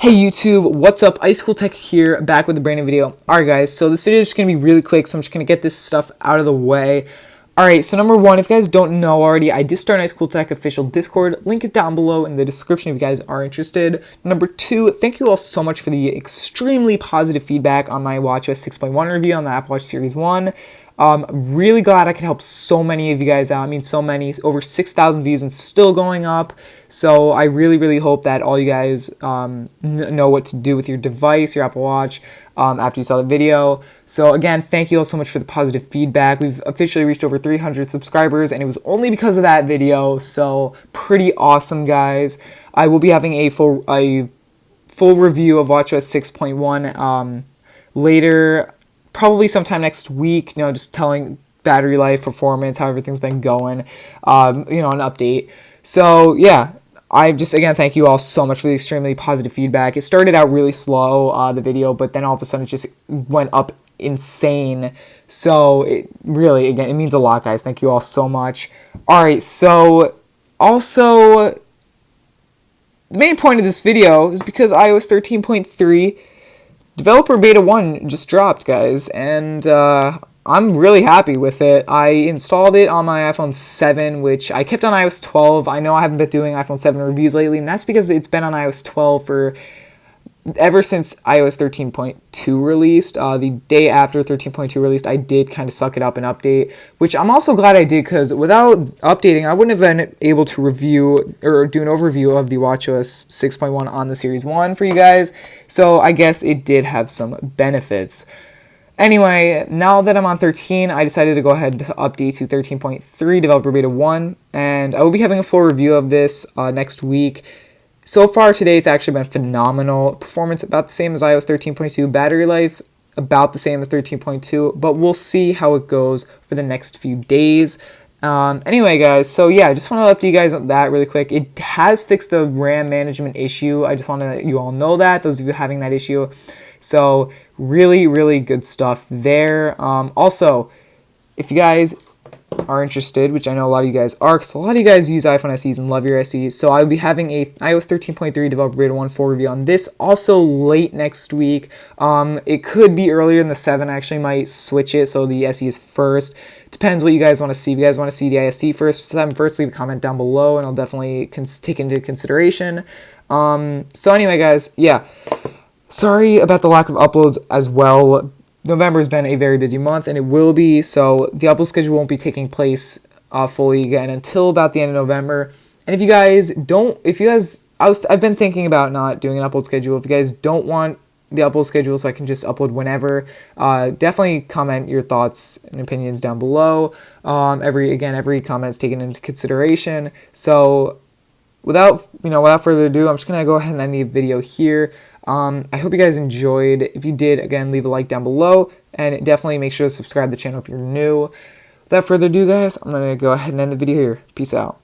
Hey YouTube, what's up? Ice Cool Tech here, back with a brand new video. Alright guys, so this video is just going to be really quick, so I'm just going to get this stuff out of the way. Alright, so number one, if you guys don't know already, I did start an Ice Cool Tech official Discord. Link is down below in the description if you guys are interested. Number two, thank you all so much for the extremely positive feedback on my watchOS 6.1 review on the Apple Watch Series 1. Really glad I could help so many of you guys out. I mean, so many, over 6,000 views and still going up. So I really hope that all you guys know what to do with your device, your Apple Watch, after you saw the video. So again, thank you all so much for the positive feedback. We've officially reached over 300 subscribers, and it was only because of that video. So pretty awesome, guys. I will be having a full review of watchOS 6.1 later. Probably sometime next week, just telling battery life, performance, how everything's been going, an update. So, yeah, I just, again, thank you all so much for the extremely positive feedback. It started out really slow, the video, but then all of a sudden it just went up insane. So, it really, again, it means a lot, guys. Thank you all so much. All right, so, also, the main point of this video is because iOS 13.3 Developer Beta 1 just dropped, guys, and I'm really happy with it. I installed it on my iPhone 7, which I kept on iOS 12. I know I haven't been doing iPhone 7 reviews lately, and that's because it's been on iOS 12 for ever since iOS 13.2 released. The day after 13.2 released, I did kind of suck it up and update, which I'm also glad I did, because without updating, I wouldn't have been able to review or do an overview of the watchOS 6.1 on the Series 1 for you guys, so I guess it did have some benefits. Anyway, now that I'm on 13, I decided to go ahead to update to 13.3 Developer Beta 1, and I will be having a full review of this next week. So far today, it's actually been phenomenal. Performance about the same as iOS 13.2. Battery life about the same as 13.2. But we'll see how it goes for the next few days. Anyway, guys, so yeah, I just want to update you guys on that really quick. It has fixed the RAM management issue. I just want to let you all know that, those of you having that issue. So really good stuff there. Also, if you guys are interested, which I know a lot of you guys are, because a lot of you guys use iPhone SEs and love your SEs, so I'll be having a iOS 13.3 Developer Beta 1 full review on this, also late next week. It could be earlier than the 7, I actually might switch it so the SE is first. Depends what you guys want to see. If you guys want to see the ISE first, 7 first, leave a comment down below, and I'll definitely take into consideration. So anyway, guys, yeah, sorry about the lack of uploads as well. November has been a very busy month, and it will be, so the upload schedule won't be taking place fully again until about the end of November. And if you guys don't, I've been thinking about not doing an upload schedule. If you guys don't want the upload schedule so I can just upload whenever, definitely comment your thoughts and opinions down below. Every comment is taken into consideration. So without further ado, I'm just gonna go ahead and end the video here. I hope you guys enjoyed. If you did, again, leave a like down below, and definitely make sure to subscribe to the channel if you're new. Without further ado, guys, I'm going to go ahead and end the video here. Peace out.